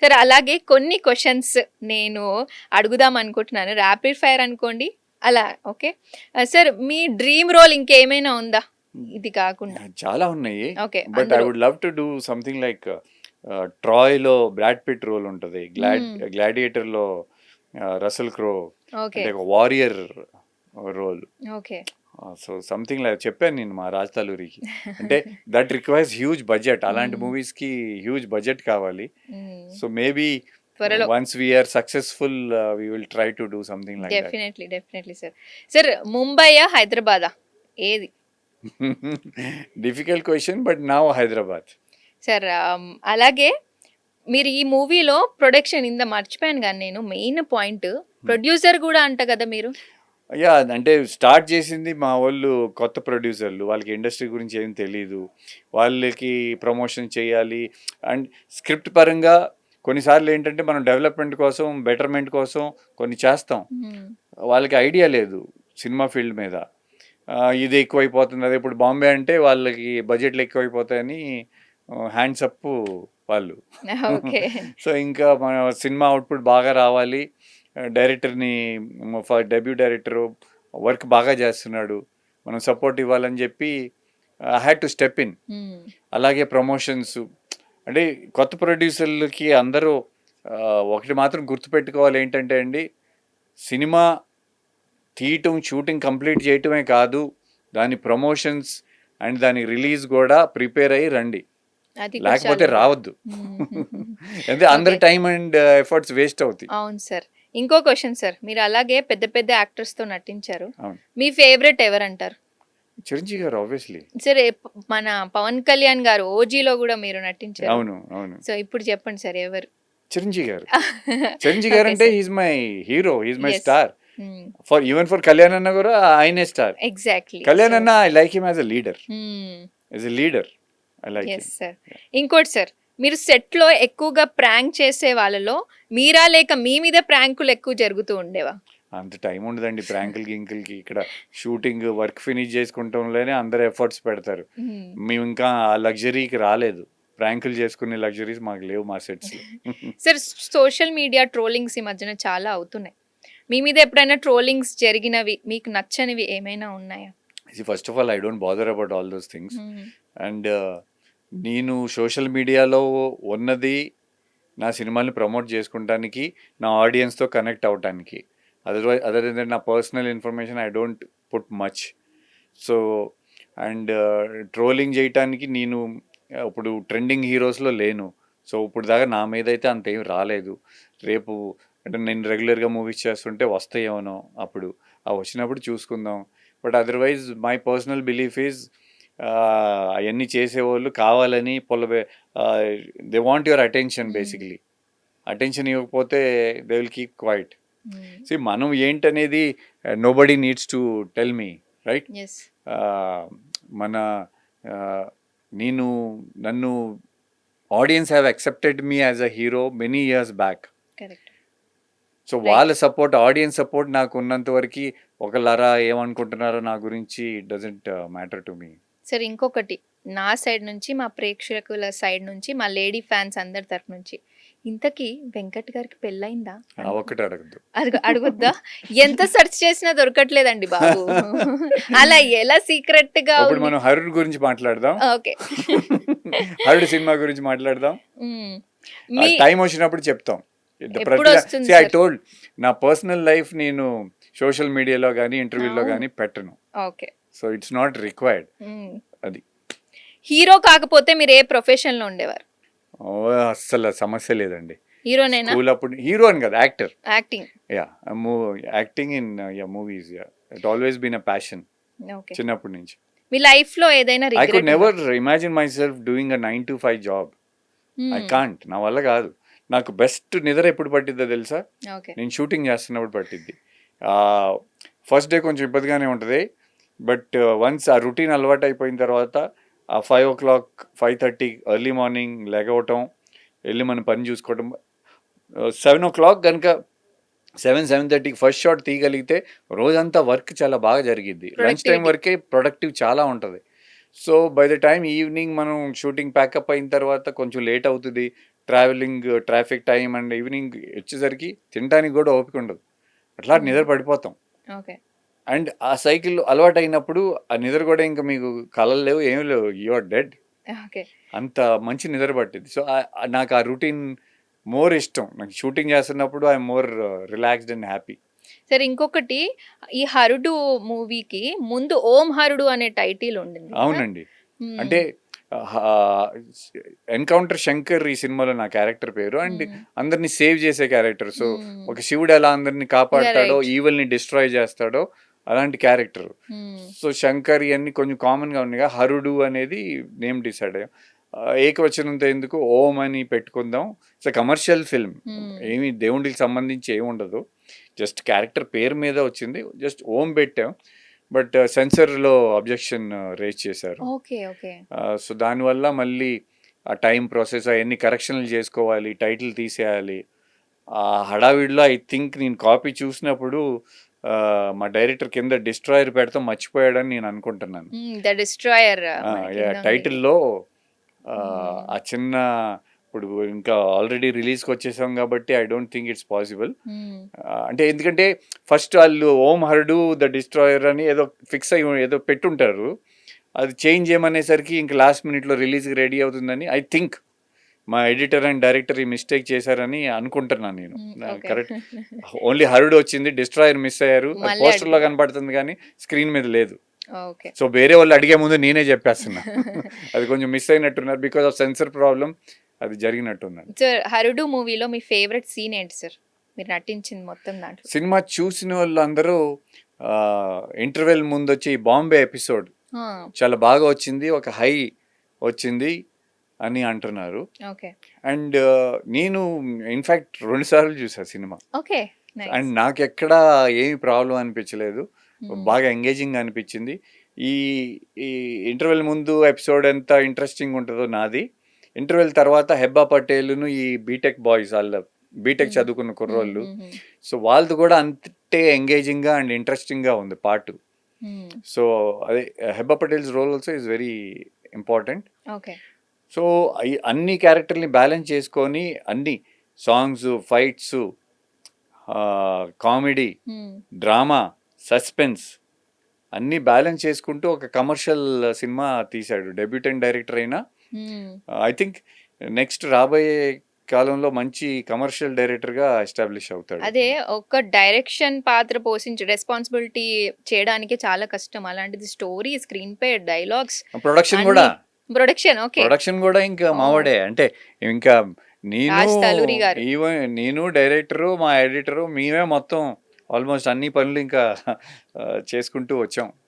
సరే అలాగే కొన్ని క్వెషన్స్ నేను అడుగుదాం అనుకుంటున్నాను. ర్యాపిడ్ ఫైర్ అనుకోండి. అలా ఓకే. సార్ మీ డ్రీమ్ రోల్ ఇంకేమైనా ఉందా? ఇది కాకుండా. చాలా ఉన్నాయి. ఓకే. బట్ ఐ అందులో would love to do something like ట్రాయ్‌లో బ్రాడ్ పిట్ రోల్ ఉంటది. హ్మ్. గ్లాడియేటర్‌లో రసెల్ క్రో ఓకే. అంటే ఒక warrior role. Okay. So something like చెప్పాను నేను మా రాజ్ తలూరికి. అంటే దట్ రిక్వైర్స్ హ్యూజ్ బడ్జెట్. అలాంటి హ్మ్. మూవీస్‌కి హ్యూజ్ బడ్జెట్ కావాలి. హ్మ్. సో మేబీ త్వరలో. Once we are successful we will try to do something like that. Definitely sir. Sir ముంబైయా? హైదరాబాదా? ఏది? Difficult question but now Hyderabad. Sir అలాగే మీరు ఈ మూవీలో ప్రొడక్షన్ మర్చిపోయాను గాని నేను మెయిన్ పాయింట్ ప్రొడ్యూసర్ కూడా అంట కదా మీరు? యా అంటే స్టార్ట్ చేసింది మా వాళ్ళు కొత్త ప్రొడ్యూసర్లు. వాళ్ళకి ఇండస్ట్రీ గురించి ఏం తెలీదు. వాళ్ళకి ప్రమోషన్ చేయాలి అండ్ స్క్రిప్ట్ పరంగా కొన్నిసార్లు ఏంటంటే మనం డెవలప్మెంట్ కోసం, బెటర్మెంట్ కోసం కొన్ని చేస్తాం. హ్మ్. వాళ్ళకి ఐడియా లేదు సినిమా ఫీల్డ్ మీద. ఇది ఎక్కువైపోతుంది. అదే ఇప్పుడు బాంబే అంటే వాళ్ళకి బడ్జెట్లు ఎక్కువైపోతాయని హ్యాండ్స్ అప్ వాళ్ళు. ఓకే. సో ఇంకా మన సినిమా అవుట్పుట్ బాగా రావాలి. డైరెక్టర్ని డెబ్యూ డైరెక్టర్ వర్క్ బాగా చేస్తున్నాడు, మనం సపోర్ట్ ఇవ్వాలని చెప్పి I had to step in. హ్మ్. అలాగే ప్రమోషన్స్ అంటే కొత్త ప్రొడ్యూసర్లకి అందరూ ఒకటి మాత్రం గుర్తుపెట్టుకోవాలి ఏంటంటే అండి, సినిమా తీయటం షూటింగ్ కంప్లీట్ చేయటమే కాదు, దాని ప్రమోషన్స్ అండ్ దాని రిలీజ్ కూడా ప్రిపేర్ అయ్యి రండి, అది కూడా లేకపోతే చాలా రావద్దు. అంటే అందరి okay. Time and efforts waste అవుతాయి. అవును సార్. ఇంకో క్వెషన్ సార్. మీరు అలాగే పెద్ద పెద్ద యాక్టర్స్‌తో నటించారు. అవును, మీ ఫేవరెట్ ఎవరంటారు? చిరంజీవి గారు ఆబ్వియస్లీ. సరే మన పవన్ కళ్యాణ్ గారు 'ఓజీలో' గూడా మీరు నటించారు. అవును అవును, సో ఇప్పుడు చెప్పండి సార్ ఎవరు? చిరంజీవి గారు. చిరంజీవి గారు ఓకే అంటే sir. He's my hero, he's my yes. Star. Hmm. For even for Kalyan అన్న కూడా ఆయనే స్టార్. ఎగ్జాక్ట్‌లీ. కళ్యాణ్ సో అన్న I like him as a leader. Hmm. As a leader I like yes him. Sir. ఇంకోటి sir. మీరు సెట్‌లో ఎక్కువగా prank చేసే వాళ్ళలో మీరా? లేక మీ మీద ప్రాంకులు ఎక్కువ జరుగుతూ ఉండేవా? అంత టైం ఉండదండి ప్రాంకులు గింకులకి. ఇక్కడ షూటింగ్ వర్క్ ఫినిష్ చేసుకుంటంలోనే అందరు ఎఫర్ట్స్ పెడతారు. హ్మ్. మేము ఇంకా ఆ లగ్జరీకి రాలేదు. ప్రాంకులు చేసుకునే లగ్జరీస్ మాకు లేవు మా సెట్స్లో. సార్ సోషల్ మీడియా ట్రోలింగ్స్ ఈ మధ్యన చాలా అవుతున్నాయి. మీ మీద ఎప్పుడైనా ట్రోలింగ్స్ జరిగినవి, మీకు నచ్చనివి ఏమైనా ఉన్నాయా? First of all I don't bother about all those things. హ్మ్. అండ్ నేను సోషల్ మీడియాలో ఉన్నది నా సినిమాని ప్రమోట్ చేసుకుంటానికి, నా ఆడియన్స్తో కనెక్ట్ అవటానికి. అదర్ దెన్ నా personal information I don't put much. So and trolling చేయటానికి నేను ఇప్పుడు ట్రెండింగ్ హీరోస్లో లేను. సో ఇప్పుడు దాకా నా మీద అయితే అంతేం రాలేదు. రేపు అంటే నేను రెగ్యులర్గా మూవీస్ చేస్తుంటే వస్తాయేమో అప్పుడు, వచ్చినప్పుడు చూసుకుందాం. But otherwise my personal belief is అవన్నీ చేసేవాళ్ళు కావాలని దే వాంట్ యువర్ అటెన్షన్. హ్మ్. బేసిక్లీ అటెన్షన్ ఇవ్వకపోతే దే విల్ కీప్ క్వైట్. హ్మ్. సి మనం ఏంటనేది nobody needs to tell me, right? Yes. మన నేను నన్ను audience have accepted me as a hero many years back. Correct. So right. వాళ్ళ support, audience support నాకు ఉన్నంత వరకు ఒకళ్ళరా ఏమనుకుంటున్నారో నా గురించి డజంట్ మ్యాటర్ టు మీ. సరే ఇంకొకటి నా సైడ్ నుంచి, మా ప్రేక్షకుల సైడ్ నుంచి, మా లేడీ ఫ్యాన్స్ అందరి తరపు నుంచి. ఇంతకీ వెంకట్ గారికి పెళ్లయిందా? ఒక్కటి అడగద్దు. అడగొద్దా? ఎంత సెర్చ్ చేసినా దొరకట్లేదండి బాబు. అలా ఎలా సీక్రెట్‌గా ఇప్పుడు ఉంది? మనం హరుడ్ గురించి మాట్లాడదాం. ఓకే. హరుడ్ సినిమా గురించి మాట్లాడదాం. హ్మ్. మీ టైం వచ్చినప్పుడు చెప్తాం. ఎప్పుడొస్తుంది ఐ సార్? టోల్డ్ నా పర్సనల్ లైఫ్ నేను సోషల్ మీడియాలో కానీ ఇంటర్వ్యూలో అవును. కానీ పెట్టను. Okay. So it's not required. హ్మ్. అది హీరో కాకపోతే మీరు ఏ ప్రొఫెషన్‌లో ఉండేవారు? అస్సలు సమస్య లేదండి. హీరోనేనా? స్కూల్ అప్పుడు హీరో అని కదా, actor. Acting. Yeah, acting in movies. Yeah, it always been a passion okay. చిన్నప్పటి నుంచి. మీ లైఫ్‌లో ఏదైనా ఐ కుడ్ రిగ్రెట్ ఉందా? Never imagine myself doing a 9 to 5 job. I hmm. Can't, నా వల్ల కాదు. నాకు బెస్ట్ నిద్ర ఎప్పుడు పట్టిద్దో తెలుసా? ఓకే. నేను షూటింగ్ చేస్తున్నప్పుడు పట్టిద్ది. ఫస్ట్ డే కొంచెం ఇబ్బందిగానే ఉంటుంది. బట్ వన్స్ ఆ రొటీన్ అలవాటు అయిపోయిన తర్వాత ఆ 5 o'clock 5:30 ఎర్లీ మార్నింగ్ లెగవటం, వెళ్ళి మన పని చూసుకోవటం. 7 o'clock కనుక 7:30కి ఫస్ట్ షాట్ తీయగలిగితే రోజంతా వర్క్ చాలా బాగా జరిగిద్ది. Lunch time productivity. వరకే ప్రొడక్టివ్ చాలా ఉంటుంది. So by the time evening మనం షూటింగ్ ప్యాకప్ అయిన తర్వాత కొంచెం లేట్ అవుతుంది. Travelling, traffic time and evening వచ్చేసరికి తినడానికి కూడా ఓపిక ఉండదు. అట్లా నిద్ర పడిపోతాం. ఓకే. అండ్ ఆ సైకిల్ అలవాటు అయినప్పుడు ఆ నిద్ర కూడా ఇంకా మీకు కలలు లేవు, ఏమి లేవు, యు ఆర్ డెడ్. ఓకే. అంత మంచి నిద్ర పట్టింది. సో నాకు ఆ రొటీన్ మోర్ ఇష్టం. నాకు షూటింగ్ చేస్తున్నప్పుడు I'm more relaxed and happy. సరే ఇంకొకటి, ఈ 'హరుడు' మూవీకి ముందు 'ఓం హరుడు' అనే టైటిల్ ఉండింది కదా! అవునండి. హ్మ్. అంటే ఎన్కౌంటర్ శంకర్ ఈ సినిమాలో నా క్యారెక్టర్ పేరు. అండ్ హ్మ్. అందరిని సేవ్ చేసే క్యారెక్టర్. సో హ్మ్. ఒక శివుడు ఎలా అందరిని కాపాడతాడో, రైట్. ఈవిల్ని డిస్ట్రాయ్ చేస్తాడో అలాంటి క్యారెక్టర్. హ్మ్. సో శంకర్ ఇవన్నీ కొంచెం కామన్గా ఉన్నాయి. హరుడు అనేది నేమ్ డిసైడ్ అయ్యాం. ఏకవచనంతో ఎందుకు ఓం అని పెట్టుకుందాం. It's commercial film. హ్మ్. ఏమి దేవుడికి సంబంధించి ఏమి ఉండదు. జస్ట్ క్యారెక్టర్ పేరు మీద వచ్చింది. జస్ట్ ఓం పెట్టాం. బట్ సెన్సర్లో అబ్జెక్షన్ రేజ్ చేశారు. ఓకే. ఓకే. సో దానివల్ల మళ్ళీ ఆ టైం ప్రాసెస్ అవన్నీ కరెక్షన్లు చేసుకోవాలి, టైటిల్ తీసేయాలి. ఆ హడావిడిలో ఐ థింక్ నేను కాపీ చూసినప్పుడు మా డైరెక్టర్ కింద డిస్ట్రాయర్ పెడతాం మర్చిపోయాడని నేను అనుకుంటున్నాను. హ్మ్. 'ద డిస్ట్రాయర్' మన కింద ఉంది. టైటిల్లో హ్మ్. ఆ చిన్న ఇప్పుడు ఇంకా ఆల్రెడీ రిలీజ్కి వచ్చేసాం కాబట్టి I don't think it's possible. హ్మ్. అంటే ఎందుకంటే ఫస్ట్ వాళ్ళు ఓం హరుడు ద డిస్ట్రాయర్ అని ఏదో ఫిక్స్ అయ్యి ఏదో పెట్టుంటారు. అది చేంజ్ చేయమనేసరికి ఇంక లాస్ట్ మినిట్లో రిలీజ్కి రెడీ అవుతుందని ఐ థింక్ మా ఎడిటర్ అండ్ డైరెక్టర్ ఈ మిస్టేక్ చేశారని అనుకుంటున్నాను నేను. హ్మ్. ఓకే. కరెక్ట్. ఓన్లీ హరుడు వచ్చింది, డిస్ట్రాయర్ మిస్ అయ్యారు. అది మళ్ళీ పోస్టర్లో అడుగుతా. కనపడుతుంది కానీ స్క్రీన్ మీద లేదు. ఓకే. సో వేరే వాళ్ళు అడిగే ముందు నేనే చెప్పేస్తున్నా. అది కొంచెం మిస్ అయినట్టున్నారు. బికాస్ ఆఫ్ సెన్సర్ ప్రాబ్లం అది జరిగినట్టున్నది. సార్ 'హరుడు' మూవీలో మీ ఫేవరెట్ సీన్ ఏంటి సార్? మీరు నటించింది మొత్తం దాంట్లో. సినిమా చూసిన వాళ్ళందరూ ఇంటర్వెల్ ముందు వచ్చి బాంబే ఎపిసోడ్ ఆ! చాలా బాగా వచ్చింది, ఒక హై వచ్చింది అని అంటున్నారు. ఓకే. అండ్ నేను ఇన్ఫ్యాక్ట్ 2 సార్లు చూసా సినిమా. ఓకే. నైస్. అండ్ నాకెక్కడా ఏమి ప్రాబ్లం అనిపించలేదు. హ్మ్. బాగా ఎంగేజింగ్ అనిపించింది. ఈ ఈ ఇంటర్వెల్ ముందు ఎపిసోడ్ ఎంత ఇంట్రెస్టింగ్ ఉంటుందో నాది. ఇంటర్వెల్ తర్వాత హెబ్బా పటేల్‌ను ఈ బీటెక్ బాయ్స్ బీటెక్ హ్మ్. చదువుకున్న హ్మ్. కుర్రోళ్ళు. హుహు. సో వాళ్ళది కూడా అంతే ఎంగేజింగ్‌గా అండ్ ఇంట్రెస్టింగ్‌గా ఉంది పార్ట్. హ్మ్. సో అదే Hebah Patel's role also is very important. Okay. So అన్ని క్యారెక్టర్‌ని బ్యాలెన్స్ చేసుకొని అన్ని songs, fights, comedy, hmm. Drama, suspense అన్నీ బ్యాలెన్స్ చేసుకుంటూ ఒక కమర్షియల్ సినిమా తీశాడు. డెబ్యూటెంట్ డైరెక్టర్ అయినా హ్మ్. ఐ థింక్ నెక్స్ట్ రాబోయే కాలంలో మంచి కమర్షియల్ డైరెక్టర్‌గా ఎస్టాబ్లిష్ అవుతాడు. అదే ఒక డైరెక్షన్ పాత్ర రెస్పాన్సిబిలిటీ చేయడానికే చాలా కష్టం. అలాంటిది story, screen play, dialogues production అన్నీ కూడా ప్రొడక్షన్. ఓకే. ప్రొడక్షన్ కూడా ఇంకా ఓహ్! మావాడే. అంటే ఇంకా నేను, రాజ్ తలూరి గారు. నేను డైరెక్టరు, మా ఎడిటరు మేమే మొత్తం ఆల్మోస్ట్ అన్ని పనులు ఇంకా చేసుకుంటూ వచ్చాం.